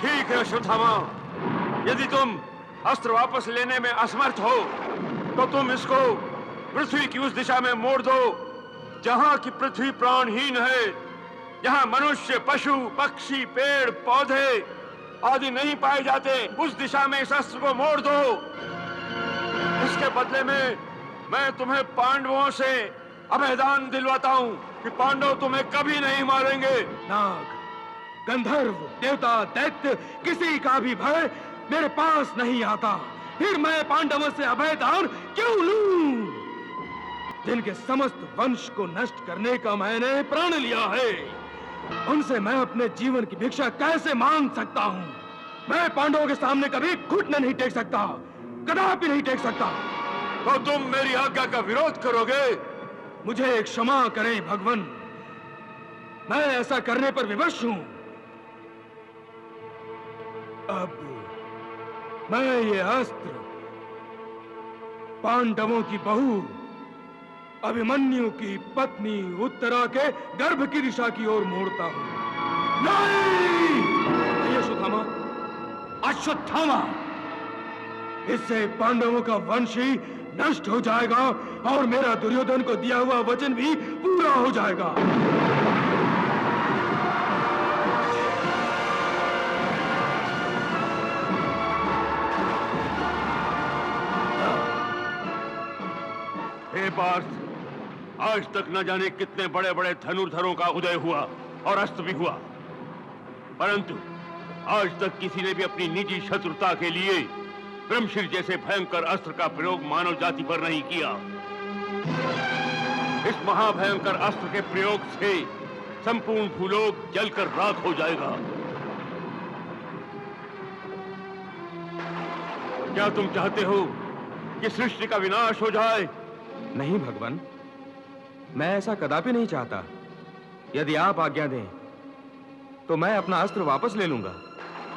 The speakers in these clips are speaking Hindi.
ठीक है अश्वत्थामा, यदि तुम अस्त्र वापस लेने में असमर्थ हो तो तुम इसको पृथ्वी की उस दिशा में मोड़ दो जहां की पृथ्वी प्राणहीन है, जहां मनुष्य, पशु, पक्षी, पेड़, पौधे आदि नहीं पाए जाते। उस दिशा में इस अस्त्र को मोड़ दो। इसके बदले में मैं तुम्हें पांडवों से अभयदान दिलवाता हूं कि पांडव तुम्हें कभी नहीं मारेंगे। नाग, गंधर्व, देवता, दैत्य किसी का भी भय मेरे पास नहीं आता। फिर मैं पांडवों से अभयदान क्यों लूं? जिनके समस्त वंश को नष्ट करने का मैंने प्रण लिया है, उनसे मैं अपने जीवन की भिक्षा कैसे मांग सकता हूं? मैं पांडवों के सामने कभी घुटने नहीं टेक सकता, कदापि नहीं टेक सकता। तो तुम मेरी आज्ञा का विरोध करोगे? मुझे क्षमा करें भगवान, मैं ऐसा करने पर विवश हूं। अब मैं ये अस्त्र पांडवों की बहू अभिमन्यु की पत्नी उत्तरा के गर्भ की दिशा की ओर मोड़ता हूं। नहीं! अश्वत्थामा, अश्वत्थामा, इससे पांडवों का वंश ही नष्ट हो जाएगा और मेरा दुर्योधन को दिया हुआ वचन भी पूरा हो जाएगा। हे पार्थ, आज तक न जाने कितने बड़े बड़े धनुर्धरों का उदय हुआ और अस्त भी हुआ, परंतु आज तक किसी ने भी अपनी निजी शत्रुता के लिए ब्रह्मशिर जैसे भयंकर अस्त्र का प्रयोग मानव जाति पर नहीं किया। इस महाभयंकर अस्त्र के प्रयोग से संपूर्ण भूलोक जलकर राख हो जाएगा। क्या तुम चाहते हो कि सृष्टि का विनाश हो जाए? नहीं भगवान, मैं ऐसा कदापि नहीं चाहता। यदि आप आज्ञा दें तो मैं अपना अस्त्र वापस ले लूंगा।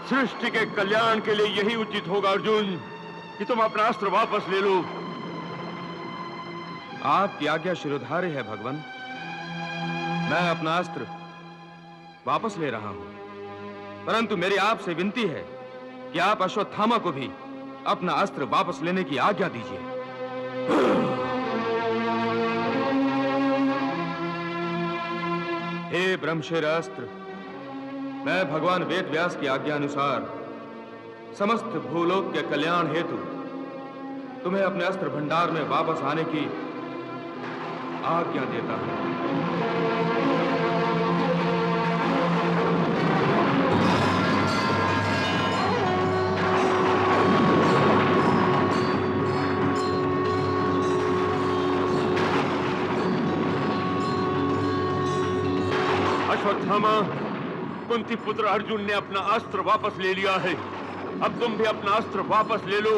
सृष्टि के कल्याण के लिए यही उचित होगा अर्जुन कि तुम अपना अस्त्र वापस ले लो। आपकी आज्ञा शिरोधार्य है भगवान, मैं अपना अस्त्र वापस ले रहा हूं, परंतु मेरी आपसे विनती है कि आप अश्वत्थामा को भी अपना अस्त्र वापस लेने की आज्ञा दीजिए। हे ब्रह्मशिर अस्त्र, मैं भगवान वेद व्यास की आज्ञा अनुसार समस्त भूलोक के कल्याण हेतु तुम्हें अपने अस्त्र भंडार में वापस आने की आज्ञा देता हूं। अश्वत्थामा, कुंती पुत्र अर्जुन ने अपना अस्त्र वापस ले लिया है। अब तुम भी अपना अस्त्र वापस ले लो।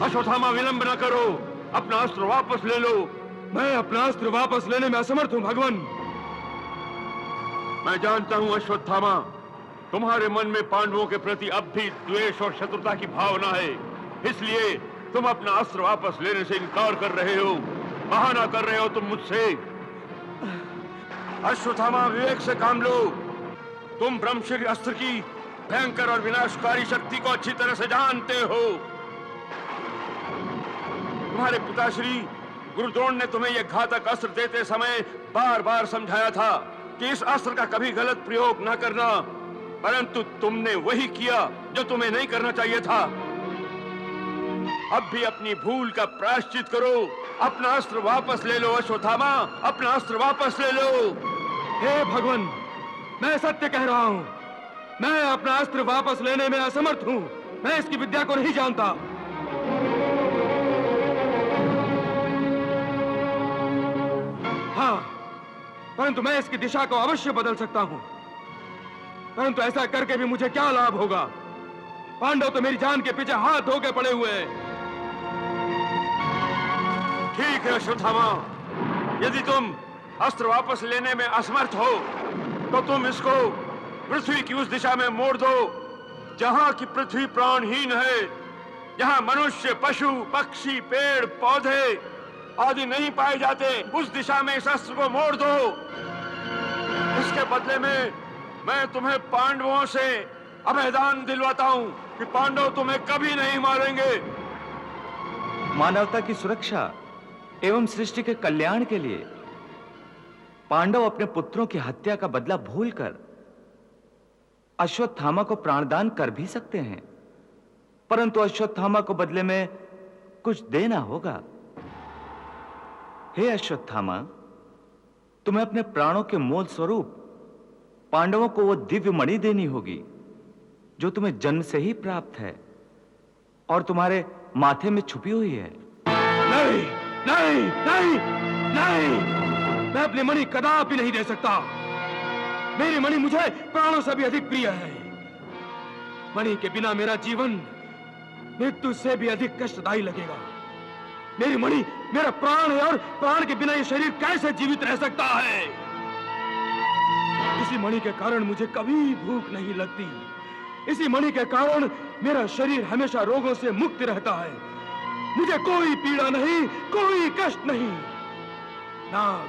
अश्वत्थामा, विलंब न करो, अपना अस्त्र वापस ले लो। मैं अपना अस्त्र वापस लेने में असमर्थ हूं भगवान। मैं जानता हूं अश्वत्थामा, तुम्हारे मन में पांडवों के प्रति अब भी द्वेष और शत्रुता की भावना है, इसलिए तुम अपना अस्त्र वापस लेने से इनकार कर रहे हो, बहाना कर रहे हो तुम मुझसे। अश्वत्थामा, विवेक से काम लो। तुम ब्रह्मशिर अस्त्र की भयंकर और विनाशकारी शक्ति को अच्छी तरह से जानते हो। तुम्हारे पिताश्री गुरु द्रोण ने तुम्हें यह घातक अस्त्र देते समय बार बार समझाया था कि इस अस्त्र का कभी गलत प्रयोग न करना, परंतु तुमने वही किया जो तुम्हें नहीं करना चाहिए था। अब भी अपनी भूल का प्रायश्चित करो, अपना अस्त्र वापस ले लो। अश्वत्थामा, अपना अस्त्र वापस ले लो। हे भगवान, मैं सत्य कह रहा हूं, मैं अपना अस्त्र वापस लेने में असमर्थ हूं। मैं इसकी विद्या को नहीं जानता। हाँ, परंतु मैं इसकी दिशा को अवश्य बदल सकता हूं। परंतु ऐसा करके भी मुझे क्या लाभ होगा? पांडव तो मेरी जान के पीछे हाथ धो के पड़े हुए हैं। ठीक है अश्वत्थामा, यदि तुम अस्त्र वापस लेने में असमर्थ हो तो तुम इसको पृथ्वी की उस दिशा में मोड़ दो जहां की पृथ्वी प्राणहीन है, जहां मनुष्य, पशु, पक्षी, पेड़, पौधे आदि नहीं पाए जाते। उस दिशा में इस अस्त्र को मोड़ दो। इसके बदले में मैं तुम्हें पांडवों से अभयदान दिलवाता हूं कि पांडव तुम्हें कभी नहीं मारेंगे। मानवता की सुरक्षा एवं सृष्टि के कल्याण के लिए पांडव अपने पुत्रों की हत्या का बदला भूलकर अश्वत्थामा को प्राणदान कर भी सकते हैं, परंतु अश्वत्थामा को बदले में कुछ देना होगा। हे अश्वत्थामा, तुम्हें अपने प्राणों के मोल स्वरूप पांडवों को वो दिव्य मणि देनी होगी जो तुम्हें जन्म से ही प्राप्त है और तुम्हारे माथे में छुपी हुई है। नहीं नहीं नहीं नहीं, मैं अपनी मणि कदापि नहीं दे सकता। मेरी मणि मुझे प्राणों से भी अधिक प्रिय है। मणि के बिना मेरा जीवन मृत्यु से भी अधिक कष्टदायी लगेगा। मेरी मणि मेरा प्राण है और प्राण के बिना ये शरीर कैसे जीवित रह सकता है। इसी मणि के कारण मुझे कभी भूख नहीं लगती। इसी मणि के कारण मेरा शरीर हमेशा रोगों से मुक्त रहता है। मुझे कोई पीड़ा नहीं, कोई कष्ट नहीं। नाग,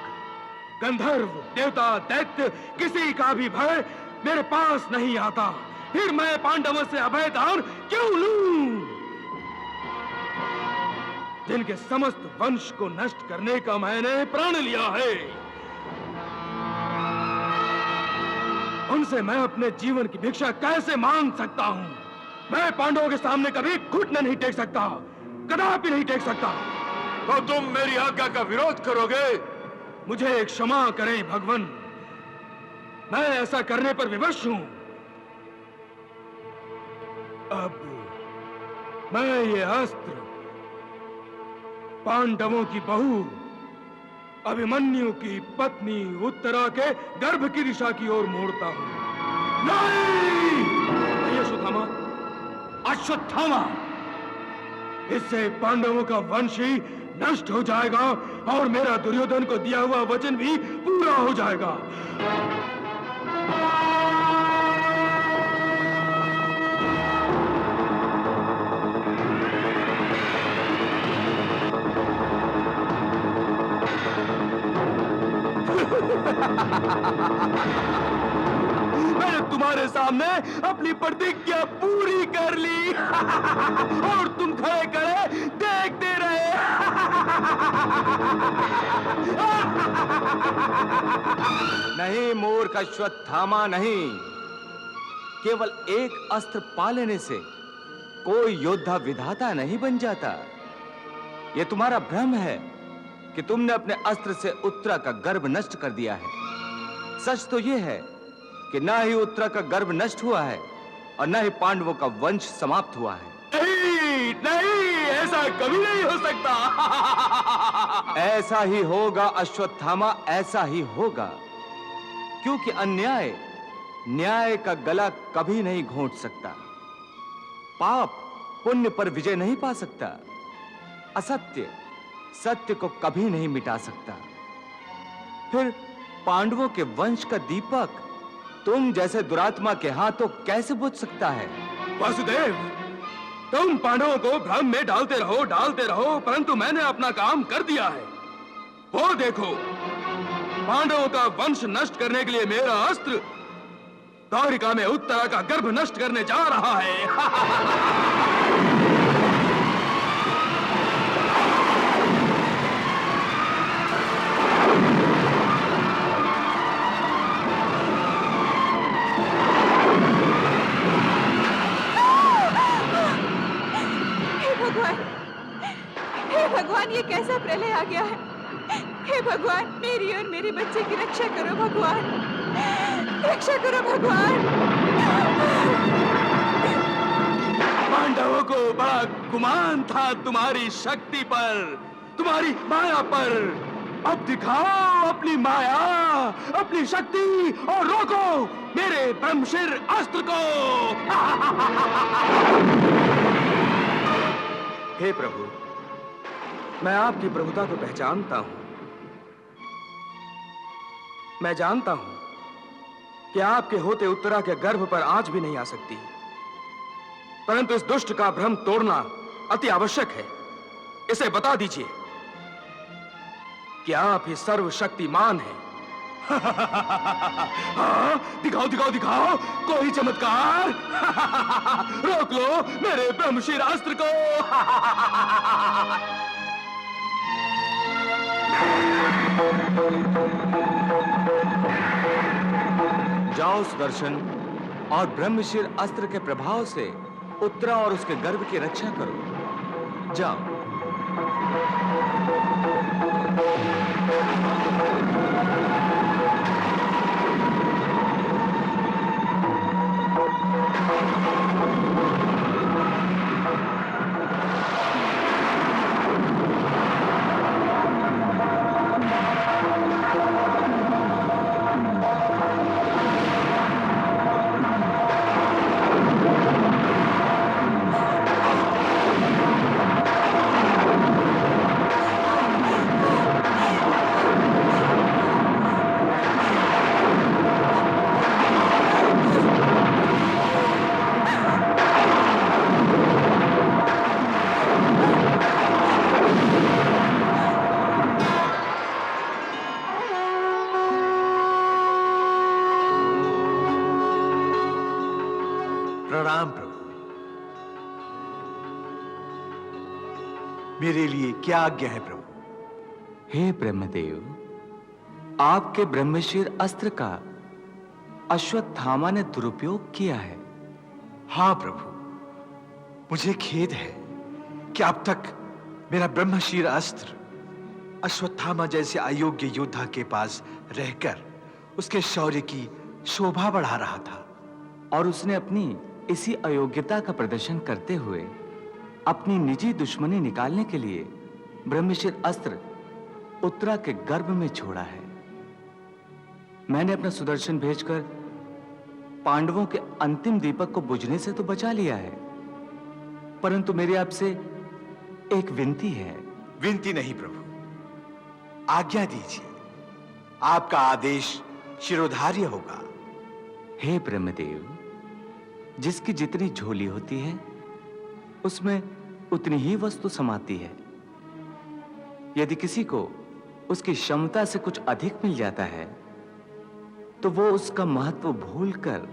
गंधर्व, देवता, दैत्य, किसी का भी भय मेरे पास नहीं आता। फिर मैं पांडवों से अभय दान क्यों लूं? जिनके समस्त वंश को नष्ट करने का मैंने प्रण लिया है, उनसे मैं अपने जीवन की भिक्षा कैसे मांग सकता हूं? मैं पांडवों के सामने कभी घुटने नहीं टेक सकता, कदापि नहीं टेक सकता। तो तुम मेरी आज्ञा का विरोध करोगे? मुझे क्षमा करें भगवान, मैं ऐसा करने पर विवश हूं। अब मैं ये अस्त्र पांडवों की बहू अभिमन्यु की पत्नी उत्तरा के गर्भ की दिशा की ओर मोड़ता हूं। नहीं अश्वत्थामा, अश्वत्थामा, इससे पांडवों का वंश ही नष्ट हो जाएगा और मेरा दुर्योधन को दिया हुआ वचन भी पूरा हो जाएगा। मैंने तुम्हारे सामने अपनी प्रतिज्ञा पूरी कर ली और तुम खड़े खड़े देखते रहे। नहीं मूर्ख अश्वत्थामा, नहीं। केवल एक अस्त्र पा लेने से कोई योद्धा विधाता नहीं बन जाता। यह तुम्हारा भ्रम है कि तुमने अपने अस्त्र से उत्तरा का गर्भ नष्ट कर दिया है। सच तो यह है कि ना ही उत्तरा का गर्भ नष्ट हुआ है और ना ही पांडवों का वंश समाप्त हुआ है। नहीं नहीं, ऐसा कभी नहीं हो सकता। ऐसा ही होगा अश्वत्थामा, ऐसा ही होगा, क्योंकि अन्याय न्याय का गला कभी नहीं घोंट सकता। पाप पुण्य पर विजय नहीं पा सकता। असत्य सत्य को कभी नहीं मिटा सकता। फिर पांडवों के वंश का दीपक तुम जैसे दुरात्मा के हाथों कैसे बुझ सकता है? वासुदेव, तुम पांडवों को भ्रम में डालते रहो, परंतु मैंने अपना काम कर दिया है। वो देखो, पांडवों का वंश नष्ट करने के लिए मेरा अस्त्र द्वारिका में उत्तरा का गर्भ नष्ट करने जा रहा है। भगवान, ये कैसा प्रलय आ गया है? हे भगवान, मेरी और मेरे बच्चे की रक्षा करो भगवान, रक्षा करो भगवान। पांडवों को बड़ा गुमान था तुम्हारी शक्ति पर, तुम्हारी माया पर। अब दिखाओ अपनी माया, अपनी शक्ति और रोको मेरे ब्रह्मशिर अस्त्र को। हे प्रभु, मैं आपकी प्रभुता को पहचानता हूं। मैं जानता हूं कि आपके होते उत्तरा के गर्भ पर आंच भी नहीं आ सकती, परंतु इस दुष्ट का भ्रम तोड़ना अति आवश्यक है। इसे बता दीजिए कि आप ही सर्वशक्तिमान हैं, हाँ, दिखाओ दिखाओ दिखाओ कोई चमत्कार। रोक लो मेरे ब्रह्मशीर अस्त्र को। जाओ सुदर्शन और ब्रह्मशीर अस्त्र के प्रभाव से उत्तरा और उसके गर्भ की रक्षा करो। जाओ। प्रणाम प्रभु। मेरे लिए क्या आज्ञा है प्रभु? हे ब्रह्मदेव, आपके ब्रह्मशीर अस्त्र का अश्वत्थामा ने दुरुपयोग किया है। हाँ प्रभु, मुझे खेद है कि अब तक मेरा ब्रह्मशीर अस्त्र अश्वत्थामा जैसे अयोग्य योद्धा के पास रहकर उसके शौर्य की शोभा बढ़ा रहा था, और उसने अपनी इसी अयोग्यता का प्रदर्शन करते हुए अपनी निजी दुश्मनी निकालने के लिए ब्रह्मशीर अस्त्र उत्तरा के गर्भ में छोड़ा है। मैंने अपना सुदर्शन भेजकर पांडवों के अंतिम दीपक को बुझने से तो बचा लिया है, परंतु मेरी आपसे एक विनती है। विनती नहीं प्रभु, आज्ञा दीजिए। आपका आदेश शिरोधार्य होगा। हे ब्रह्मदेव, जिसकी जितनी झोली होती है उसमें उतनी ही वस्तु समाती है। यदि किसी को उसकी क्षमता से कुछ अधिक मिल जाता है तो वो उसका महत्व भूलकर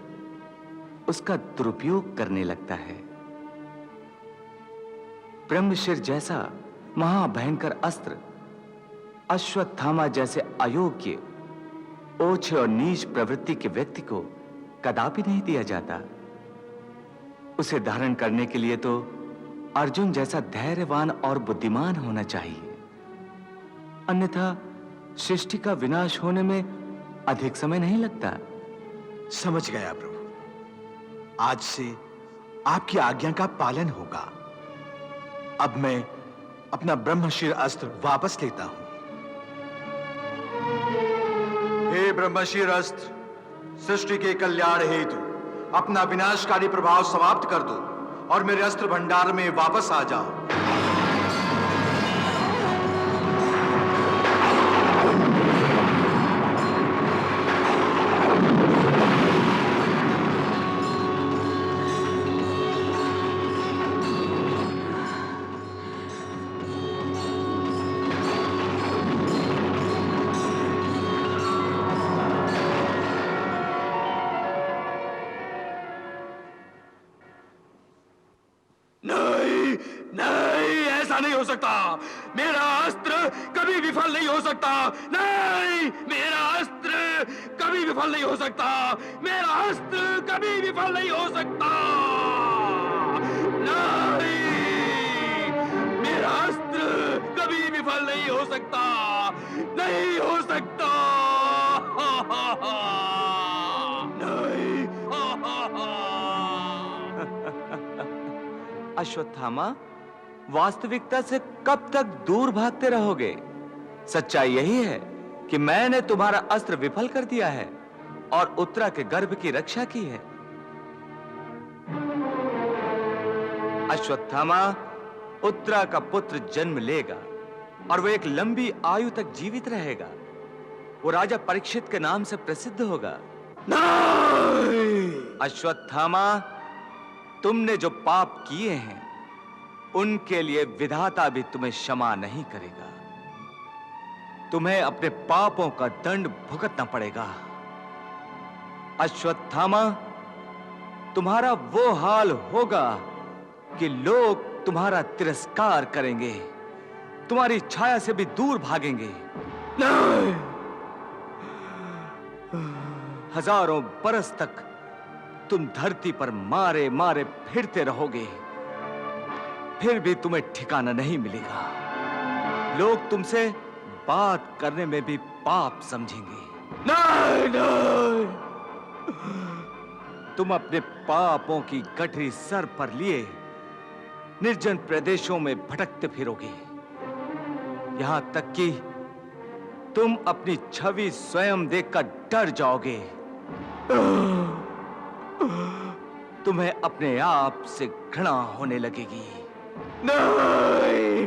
उसका दुरुपयोग करने लगता है। ब्रह्मशीर जैसा महाभयंकर अस्त्र अश्वत्थामा जैसे अयोग्य, ओछे और नीच प्रवृत्ति के व्यक्ति को कदापि नहीं दिया जाता। उसे धारण करने के लिए तो अर्जुन जैसा धैर्यवान और बुद्धिमान होना चाहिए, अन्यथा सृष्टि का विनाश होने में अधिक समय नहीं लगता। समझ गया प्रभु, आज से आपकी आज्ञा का पालन होगा। अब मैं अपना ब्रह्मशीर अस्त्र वापस लेता हूं। हे ब्रह्मशीर अस्त्र, सृष्टि के कल्याण हेतु अपना विनाशकारी प्रभाव समाप्त कर दो और मेरे अस्त्र भंडार में वापस आ जाओ। नहीं हो सकता। मेरा अस्त्र कभी विफल नहीं हो सकता। नहीं, मेरा अस्त्र कभी विफल नहीं हो सकता। मेरा अस्त्र कभी विफल नहीं हो सकता। नहीं, मेरा अस्त्र कभी विफल नहीं हो सकता। नहीं हो सकता। नहीं। अश्वत्थामा, वास्तविकता से कब तक दूर भागते रहोगे? सच्चाई यही है कि मैंने तुम्हारा अस्त्र विफल कर दिया है और उत्तरा के गर्भ की रक्षा की है। अश्वत्थामा, उत्तरा का पुत्र जन्म लेगा और वो एक लंबी आयु तक जीवित रहेगा। वो राजा परीक्षित के नाम से प्रसिद्ध होगा। नहीं! अश्वत्थामा, तुमने जो पाप किए हैं उनके लिए विधाता भी तुम्हें क्षमा नहीं करेगा। तुम्हें अपने पापों का दंड भुगतना पड़ेगा। अश्वत्थामा, तुम्हारा वो हाल होगा कि लोग तुम्हारा तिरस्कार करेंगे, तुम्हारी छाया से भी दूर भागेंगे। नहीं। हजारों बरस तक तुम धरती पर मारे मारे फिरते रहोगे, फिर भी तुम्हें ठिकाना नहीं मिलेगा। लोग तुमसे बात करने में भी पाप समझेंगे। नहीं, नहीं। तुम अपने पापों की गठरी सर पर लिए निर्जन प्रदेशों में भटकते फिरोगे, यहां तक कि तुम अपनी छवि स्वयं देखकर डर जाओगे। तुम्हें अपने आप से घृणा होने लगेगी। नहीं।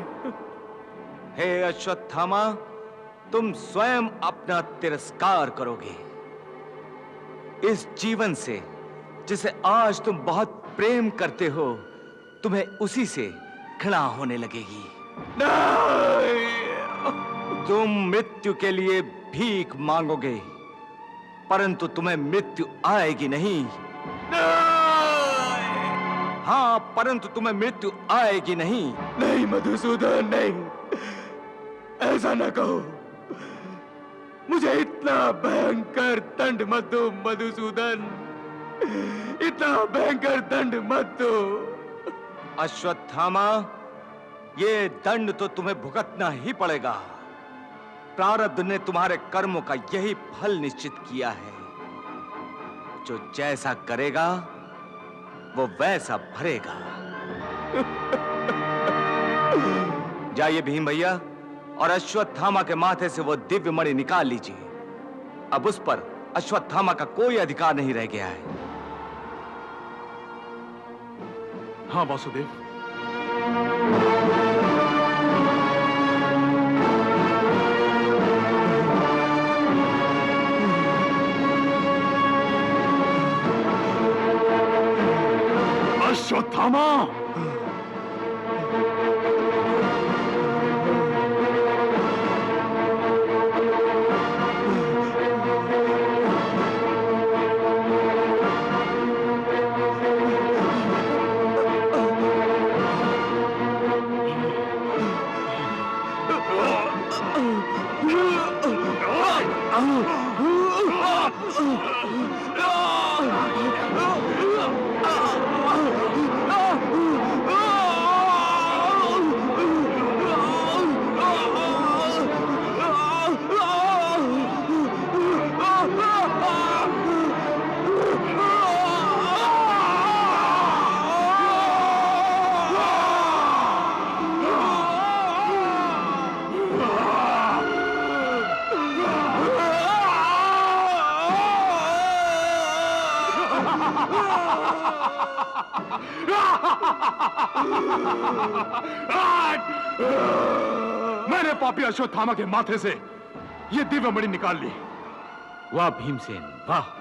हे अश्वत्थामा, तुम स्वयं अपना तिरस्कार करोगे। इस जीवन से जिसे आज तुम बहुत प्रेम करते हो, तुम्हें उसी से घृणा होने लगेगी। नहीं। तुम मृत्यु के लिए भीख मांगोगे, परंतु तुम्हें मृत्यु आएगी नहीं। हाँ, परंतु तुम्हें मृत्यु आएगी नहीं। नहीं मधुसूदन, नहीं, ऐसा न कहो। मुझे इतना भयंकर दंड मत दो मधुसूदन, इतना भयंकर दंड मत दो। अश्वत्थामा, ये दंड तो तुम्हें भुगतना ही पड़ेगा। प्रारब्ध ने तुम्हारे कर्मों का यही फल निश्चित किया है। जो जैसा करेगा वो वैसा भरेगा। जाइए भीम भैया, और अश्वत्थामा के माथे से वो दिव्य मणि निकाल लीजिए। अब उस पर अश्वत्थामा का कोई अधिकार नहीं रह गया है। हाँ वासुदेव। अश्वत्थामा, मैंने पापी अश्वत्थामा के माथे से ये दिव्य मणि निकाल ली। वाह भीमसेन, वाह।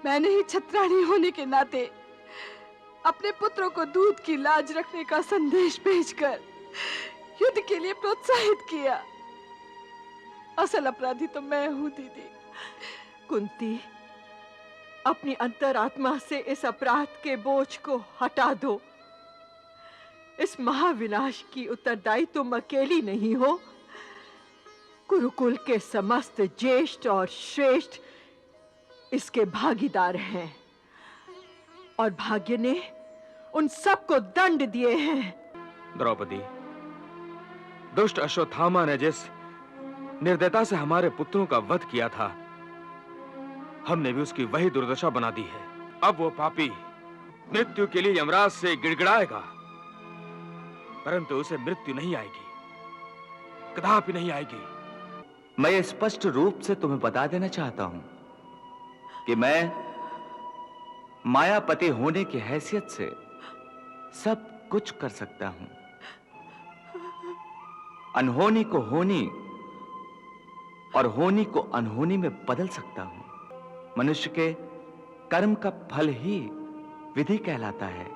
मैंने ही छत्राणी होने के नाते अपने पुत्रों को दूध की लाज रखने का संदेश भेजकर युद्ध के लिए प्रोत्साहित किया। असल अपराधी तो मैं हूँ दीदी। कुंती, अपनी अंतरात्मा से इस अपराध के बोझ को हटा दो। इस महाविनाश की उत्तरदायी तुम अकेली नहीं हो। कुरुकुल के समस्त ज्येष्ठ और श्रेष्ठ इसके भागीदार हैं, और भाग्य ने उन सबको दंड दिए हैं। द्रौपदी, दुष्ट अश्वत्थामा ने जिस निर्दयता से हमारे पुत्रों का वध किया था, हमने भी उसकी वही दुर्दशा बना दी है। अब वो पापी मृत्यु के लिए यमराज से गिड़गिड़ाएगा, परंतु उसे मृत्यु नहीं आएगी, कदापि नहीं आएगी। मैं स्पष्ट रूप से तुम्हें बता देना चाहता हूं कि मैं मायापति होने की हैसियत से सब कुछ कर सकता हूं। अनहोनी को होनी और होनी को अनहोनी में बदल सकता हूं। मनुष्य के कर्म का फल ही विधि कहलाता है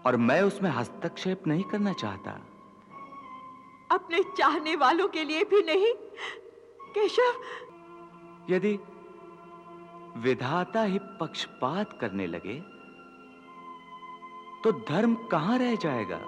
और मैं उसमें हस्तक्षेप नहीं करना चाहता। अपने चाहने वालों के लिए भी नहीं केशव। यदि विधाता ही पक्षपात करने लगे तो धर्म कहां रह जाएगा?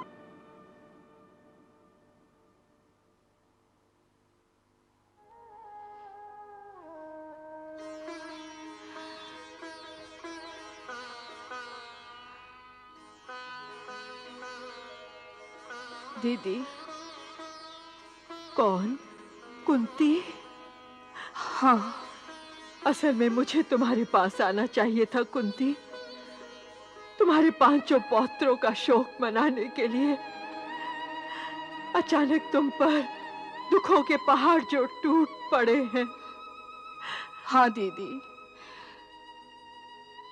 दीदी। कौन? कुंती? हाँ, असल में मुझे तुम्हारे पास आना चाहिए था कुंती, तुम्हारे 5 पौत्रों का शोक मनाने के लिए। अचानक तुम पर दुखों के पहाड़ जो टूट पड़े हैं। हाँ दीदी,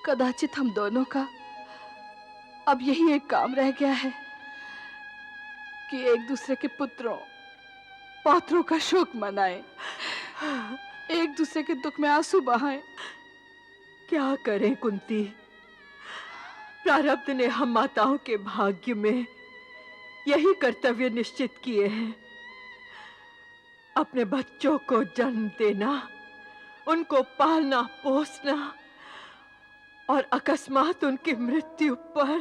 कदाचित हम दोनों का अब यही एक काम रह गया है कि एक दूसरे के पुत्रों पौत्रों का शोक मनाएं, एक दूसरे के दुख में आंसू बहाएं। क्या करें कुंती, प्रारब्ध ने हम माताओं के भाग्य में यही कर्तव्य निश्चित किए हैं। अपने बच्चों को जन्म देना, उनको पालना पोसना और अकस्मात उनकी मृत्यु पर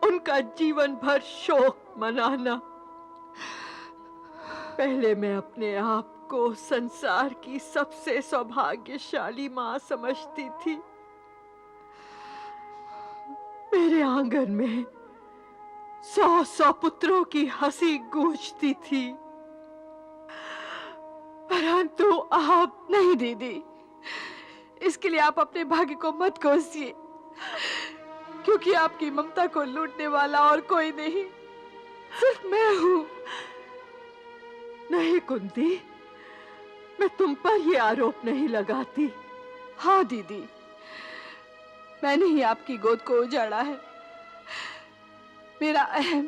उनका जीवन भर शोक मनाना। पहले मैं अपने आप को संसार की सबसे सौभाग्यशाली मां समझती थी। मेरे आंगन में 100 पुत्रों की हंसी गूंजती थी, परंतु आप नहीं दीदी, इसके लिए आप अपने भाग्य को मत कोसिए, क्योंकि आपकी ममता को लूटने वाला और कोई नहीं, सिर्फ मैं हूं। नहीं कुंती, मैं तुम पर यह आरोप नहीं लगाती। हाँ दीदी, मैंने ही आपकी गोद को उजाड़ा है। मेरा अहम,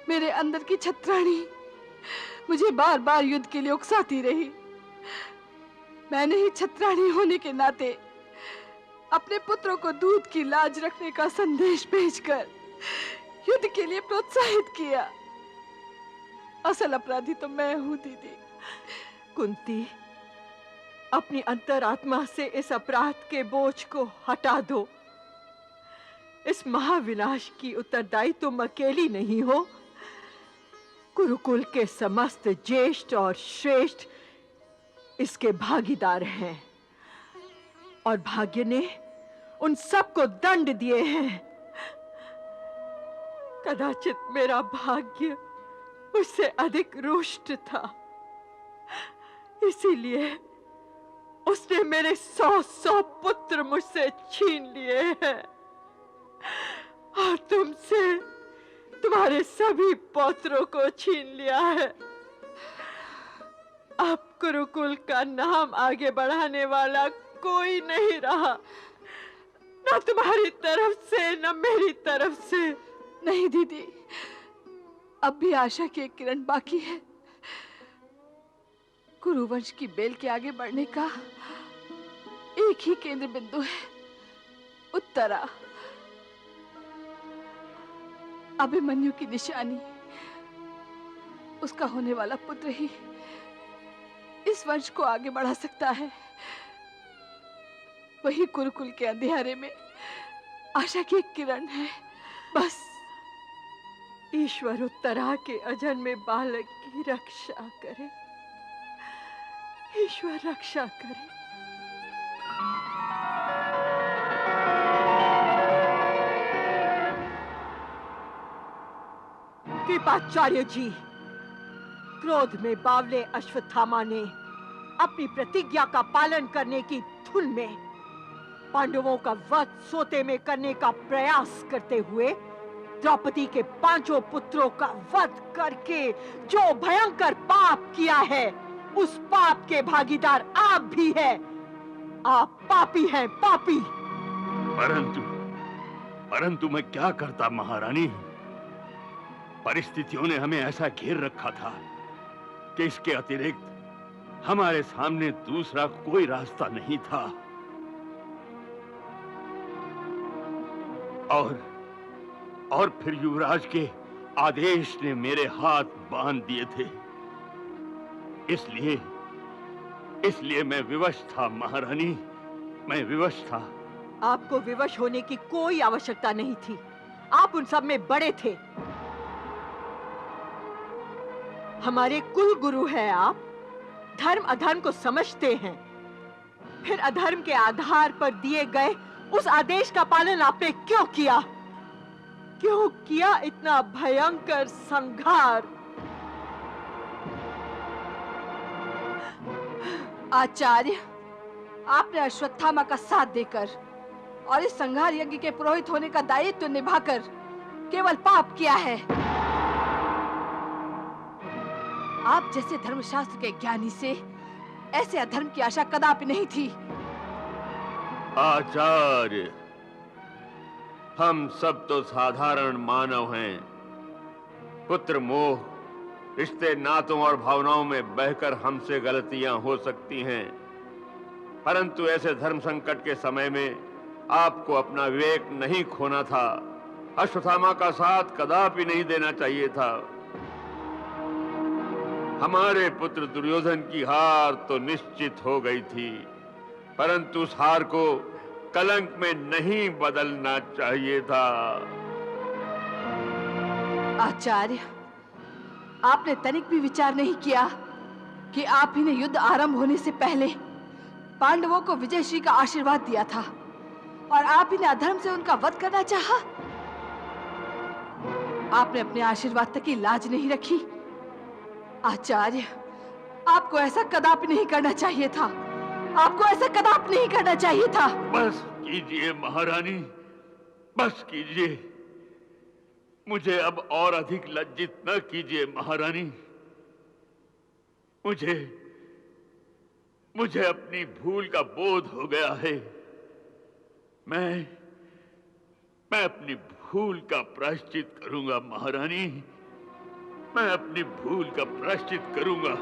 मेरे अंदर की छत्राणी मुझे बार बार युद्ध के लिए उकसाती रही। मैंने ही छत्राणी होने के नाते अपने पुत्रों को दूध की लाज रखने का संदेश भेजकर युद्ध के लिए प्रोत्साहित किया। असल अपराधी तो मैं हूं दीदी। कुंती, अपनी अंतरात्मा से इस अपराध के बोझ को हटा दो। इस महाविनाश की उत्तरदायी तुम अकेली नहीं हो। कुरुकुल के समस्त ज्येष्ठ और श्रेष्ठ इसके भागीदार हैं और भाग्य ने उन सबको दंड दिए हैं। कदाचित मेरा भाग्य उससे अधिक रुष्ट था, इसीलिए उसने मेरे 100 पुत्र मुझसे छीन लिए हैं और तुमसे तुम्हारे सभी पौत्रों को छीन लिया है। अब कुरुकुल का नाम आगे बढ़ाने वाला कोई नहीं रहा, न तुम्हारी तरफ से न मेरी तरफ से। नहीं दीदी, अब भी आशा की एक किरण बाकी है। कुरुवंश की बेल के आगे बढ़ने का एक ही केंद्र बिंदु है, उत्तरा। अभिमन्यु की निशानी, उसका होने वाला पुत्र ही इस वंश को आगे बढ़ा सकता है। वही कुरुकुल के अंधेरे में आशा की एक किरण है, बस। ईश्वर उत्तरा के अजन्मे बालक की रक्षा करे, ईश्वर रक्षा करे। कृपाचार्य जी, क्रोध में बावले अश्वत्थामा ने अपनी प्रतिज्ञा का पालन करने की धुन में पांडवों का वध सोते में करने का प्रयास करते हुए द्रौपदी के 5 पुत्रों का वध करके जो भयंकर पाप किया है, उस पाप के भागीदार आप भी हैं। आप पापी हैं, पापी। परंतु मैं क्या करता महारानी? परिस्थितियों ने हमें ऐसा घेर रखा था कि इसके अतिरिक्त हमारे सामने दूसरा कोई रास्ता नहीं था। और फिर युवराज के आदेश ने मेरे हाथ बांध दिए थे। इसलिए मैं विवश था महारानी, मैं विवश था। आपको विवश होने की कोई आवश्यकता नहीं थी। आप उन सब में बड़े थे। हमारे कुल गुरु हैं आप। धर्म अधर्म को समझते हैं। फिर अधर्म के आधार पर दिए गए उस आदेश का पालन आपने क्यों किया? क्यों किया इतना भयंकर संहार? आचार्य, आपने अश्वत्थामा का साथ देकर और इस संहार यज्ञ के पुरोहित होने का दायित्व निभाकर केवल पाप किया है। आप जैसे धर्मशास्त्र के ज्ञानी से ऐसे अधर्म की आशा कदापि नहीं थी। आचार्य, हम सब तो साधारण मानव हैं। पुत्र मोह, रिश्ते नातों और भावनाओं में बहकर हमसे गलतियां हो सकती हैं, परंतु ऐसे धर्म संकट के समय में आपको अपना विवेक नहीं खोना था। अश्वत्थामा का साथ कदापि नहीं देना चाहिए था। हमारे पुत्र दुर्योधन की हार तो निश्चित हो गई थी, परंतु उस हार को कलंक में नहीं बदलना चाहिए था। आचार्य, आपने तनिक भी विचार नहीं किया कि आप ही ने युद्ध आरंभ होने से पहले पांडवों को विजयश्री का आशीर्वाद दिया था और आप ही ने अधर्म से उनका वध करना चाहा। आपने अपने आशीर्वाद तक की लाज नहीं रखी। आचार्य, आपको ऐसा कदापि नहीं करना चाहिए था। आपको ऐसा कदापि नहीं करना चाहिए था। बस कीजिए महारानी, बस कीजिए। मुझे अब और अधिक लज्जित न कीजिए महारानी। मुझे अपनी भूल का बोध हो गया है। मैं अपनी भूल का प्रायश्चित करूंगा महारानी। मैं अपनी भूल का प्रायश्चित करूंगा,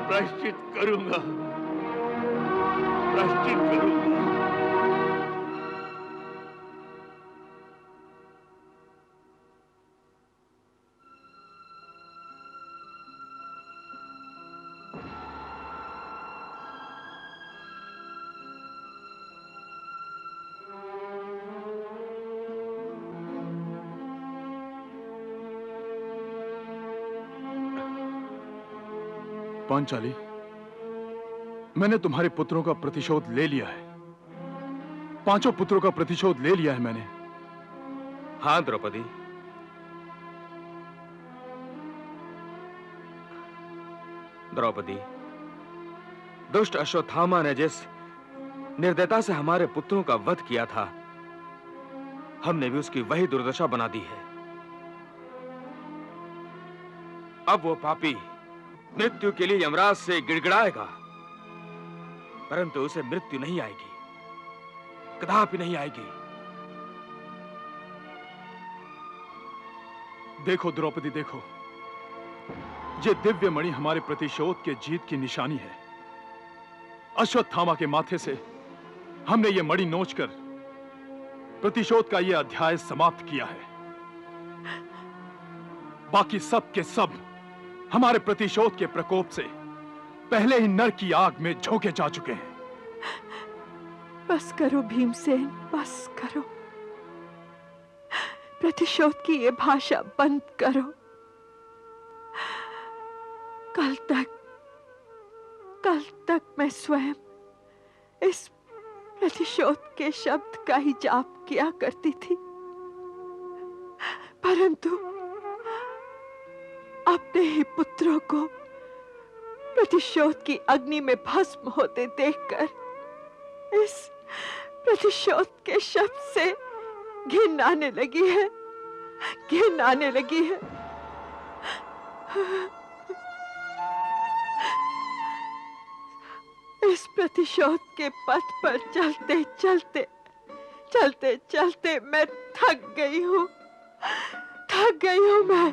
प्रायश्चित करूंगा, प्रायश्चित करूंगा। पांचाली, मैंने तुम्हारे पुत्रों का प्रतिशोध ले लिया है। 5 पुत्रों का प्रतिशोध ले लिया है मैंने। हाँ द्रौपदी, द्रौपदी, दुष्ट अश्वत्थामा ने जिस निर्दयता से हमारे पुत्रों का वध किया था, हमने भी उसकी वही दुर्दशा बना दी है। अब वो पापी मृत्यु के लिए यमराज से गिड़गिड़ाएगा, परंतु उसे मृत्यु नहीं आएगी, कदापि नहीं आएगी। देखो द्रौपदी, देखो, ये दिव्य मणि हमारे प्रतिशोध के जीत की निशानी है। अश्वत्थामा के माथे से हमने ये मणि नोचकर प्रतिशोध का ये अध्याय समाप्त किया है। बाकी सब के सब हमारे प्रतिशोध के प्रकोप से पहले ही नर की आग में झोंके जा चुके हैं। बस करो भीमसेन, बस करो। प्रतिशोध की ये भाषा बंद करो। कल तक मैं स्वयं इस प्रतिशोध के शब्द का ही जाप किया करती थी, परंतु अपने ही पुत्रों को प्रतिशोध की अग्नि में भस्म होते देखकर इस प्रतिशोध के शब्द से घिन आने लगी है, घिन आने लगी है। इस प्रतिशोध के पथ पर चलते चलते चलते चलते मैं थक गई हूँ मैं।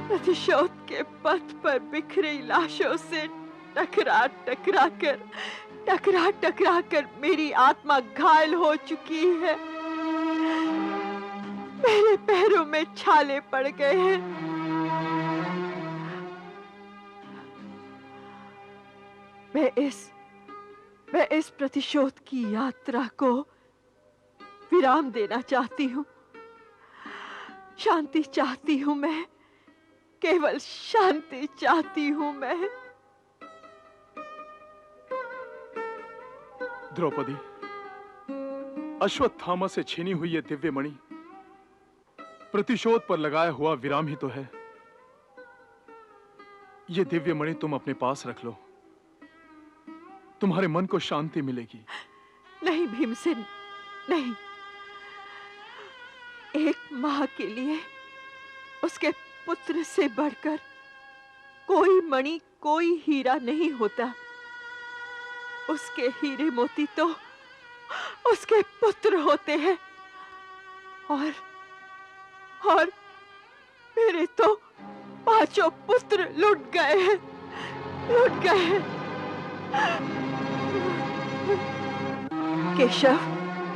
प्रतिशोध के पथ पर बिखरी लाशों से टकरा टकरा कर मेरी आत्मा घायल हो चुकी है। मेरे पैरों में छाले पड़ गए हैं। मैं इस प्रतिशोध की यात्रा को विराम देना चाहती हूँ। शांति चाहती हूँ मैं, केवल शांति चाहती हूँ मैं। द्रौपदी, अश्वत्थामा से छीनी हुई ये दिव्य मणि प्रतिशोध पर लगाया हुआ विराम ही तो है। ये दिव्य मणि तुम अपने पास रख लो, तुम्हारे मन को शांति मिलेगी। नहीं भीमसेन, नहीं। एक मां के लिए उसके पुत्र से बढ़कर कोई मणि, कोई हीरा नहीं होता। उसके हीरे मोती तो उसके पुत्र होते हैं, और मेरे तो 5 पुत्र लुट गए हैं। केशव,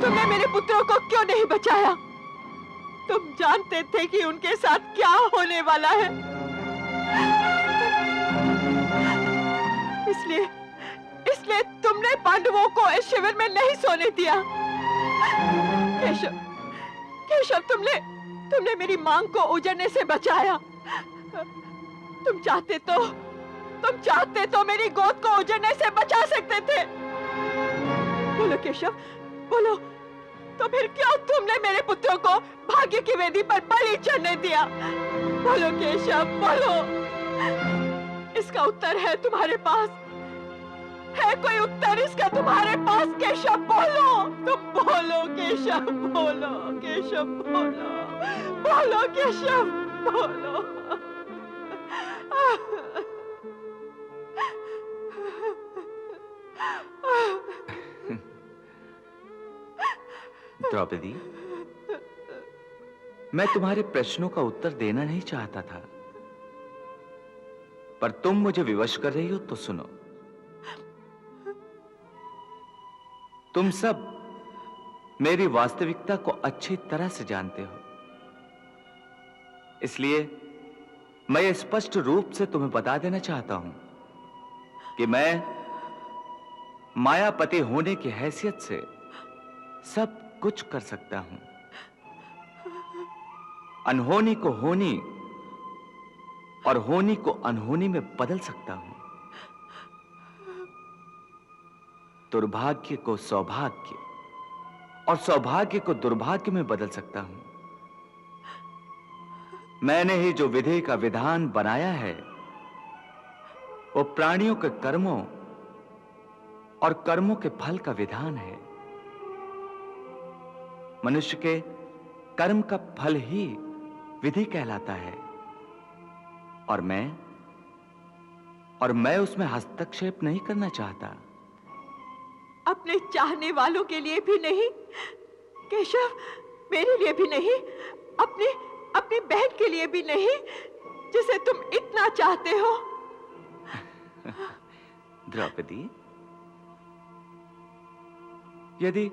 तुमने मेरे पुत्रों को क्यों नहीं बचाया? तुम जानते थे कि उनके साथ क्या होने वाला है। इसलिए तुमने पांडवों को इस शिविर में नहीं सोने दिया। केशव, तुमने मेरी मांग को उजड़ने से बचाया। तुम चाहते तो मेरी गोद को उजड़ने से बचा सकते थे। बोलो केशव, बोलो, तो फिर क्यों तुमने मेरे पुत्रों को भाग्य की वेदी पर बलि चढ़ने दिया? बोलो केशव, बोलो। इसका उत्तर है तुम्हारे पास? है कोई उत्तर इसका तुम्हारे पास? केशव बोलो, तुम बोलो केशव, बोलो केशव, बोलो केशव, बोलो। द्रौपदी, मैं तुम्हारे प्रश्नों का उत्तर देना नहीं चाहता था, पर तुम मुझे विवश कर रही हो तो सुनो। तुम सब मेरी वास्तविकता को अच्छी तरह से जानते हो, इसलिए मैं स्पष्ट रूप से तुम्हें बता देना चाहता हूं कि मैं मायापति होने की हैसियत से सब कुछ कर सकता हूं। अनहोनी को होनी और होनी को अनहोनी में बदल सकता हूं। दुर्भाग्य को सौभाग्य और सौभाग्य को दुर्भाग्य में बदल सकता हूं। मैंने ही जो विधि का विधान बनाया है वो प्राणियों के कर्मों और कर्मों के फल का विधान है। मनुष्य के कर्म का फल ही विधि कहलाता है, और मैं उसमें हस्तक्षेप नहीं करना चाहता। अपने चाहने वालों के लिए भी नहीं केशव, मेरे लिए भी नहीं, अपनी बहन के लिए भी नहीं, जिसे तुम इतना चाहते हो। द्रौपदी, यदि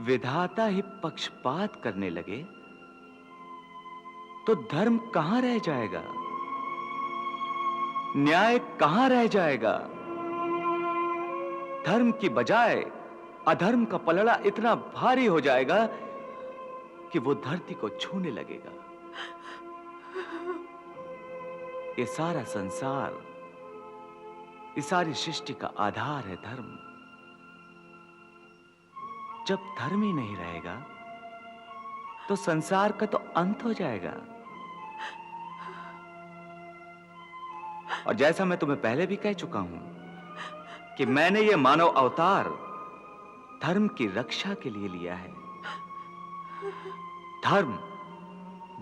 विधाता ही पक्षपात करने लगे तो धर्म कहां रह जाएगा? न्याय कहां रह जाएगा? धर्म की बजाय अधर्म का पलड़ा इतना भारी हो जाएगा कि वो धरती को छूने लगेगा। ये सारा संसार, ये सारी सृष्टि का आधार है धर्म। जब धर्म ही नहीं रहेगा तो संसार का तो अंत हो जाएगा। और जैसा मैं तुम्हें पहले भी कह चुका हूं कि मैंने ये मानव अवतार धर्म की रक्षा के लिए लिया है। धर्म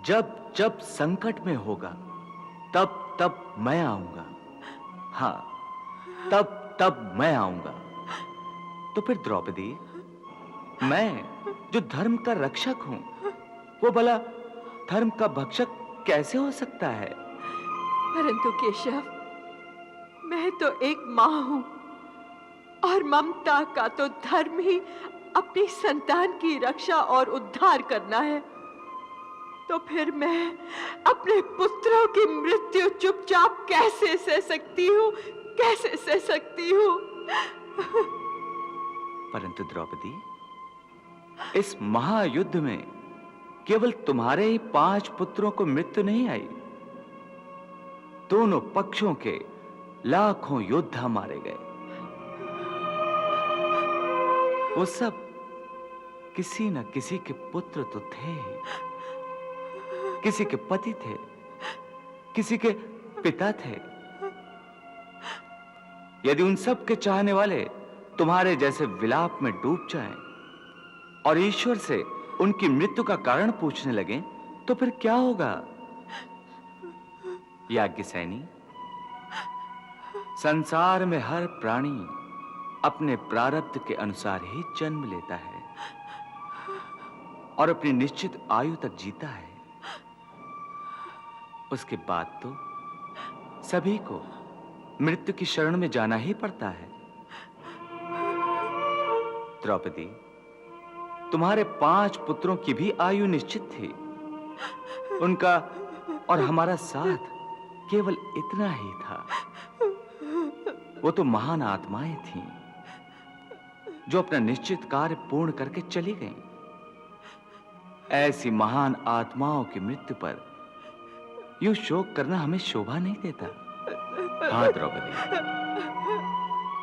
जब जब संकट में होगा तब तब मैं आऊंगा। हाँ, तब तब मैं आऊंगा। तो फिर द्रौपदी, मैं जो धर्म का रक्षक हूं, वो भला धर्म का भक्षक कैसे हो सकता है? परंतु केशव, मैं तो एक मां हूं और ममता का तो धर्म ही अपनी संतान की रक्षा और उद्धार करना है। तो फिर मैं अपने पुत्रों की मृत्यु चुपचाप कैसे सह सकती हूँ? कैसे सह सकती हूँ? परंतु द्रौपदी, इस महायुद्ध में केवल तुम्हारे ही 5 पुत्रों को मृत्यु नहीं आई, दोनों पक्षों के लाखों योद्धा मारे गए। वो सब किसी न किसी के पुत्र तो थे, किसी के पति थे, किसी के पिता थे। यदि उन सब के चाहने वाले तुम्हारे जैसे विलाप में डूब जाएं और ईश्वर से उनकी मृत्यु का कारण पूछने लगे, तो फिर क्या होगा? याज्ञसेनी, संसार में हर प्राणी अपने प्रारब्ध के अनुसार ही जन्म लेता है और अपनी निश्चित आयु तक जीता है। उसके बाद तो सभी को मृत्यु की शरण में जाना ही पड़ता है। द्रौपदी, तुम्हारे 5 पुत्रों की भी आयु निश्चित थी। उनका और हमारा साथ केवल इतना ही था। वो तो महान आत्माएं थीं, जो अपना निश्चित कार्य पूर्ण करके चली गईं। ऐसी महान आत्माओं की मृत्यु पर यूं शोक करना हमें शोभा नहीं देता। हाँ द्रौपदी,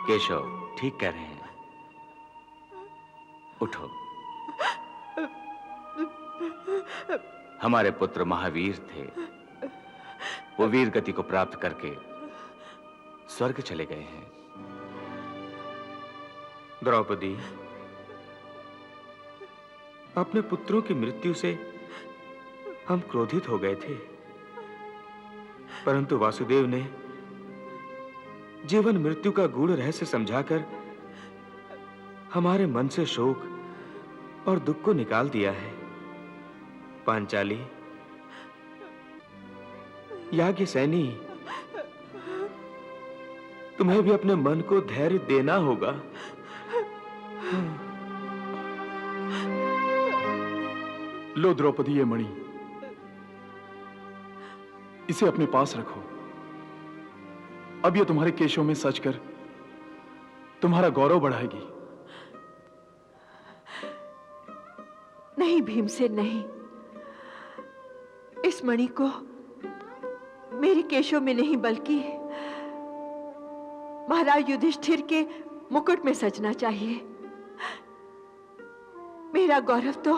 केशव ठीक कह रहे हैं। उठो। हमारे पुत्र महावीर थे। वो वीर गति को प्राप्त करके स्वर्ग चले गए हैं। द्रौपदी, अपने पुत्रों की मृत्यु से हम क्रोधित हो गए थे, परंतु वासुदेव ने जीवन मृत्यु का गूढ़ रहस्य समझाकर हमारे मन से शोक और दुख को निकाल दिया है। पांचाली, याज्ञसेनी, तुम्हें भी अपने मन को धैर्य देना होगा। लो द्रौपदी, ये मणि, इसे अपने पास रखो। अब ये तुम्हारे केशों में सच कर तुम्हारा गौरव बढ़ाएगी। नहीं भीमसेन, नहीं। इस मणि को मेरे केशों में नहीं बल्कि महाराज युधिष्ठिर के मुकुट में सजना चाहिए। मेरा गौरव तो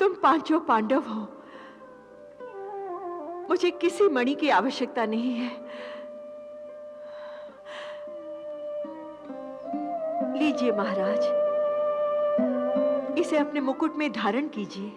तुम 5 पांडव हो। मुझे किसी मणि की आवश्यकता नहीं है। लीजिए महाराज, इसे अपने मुकुट में धारण कीजिए।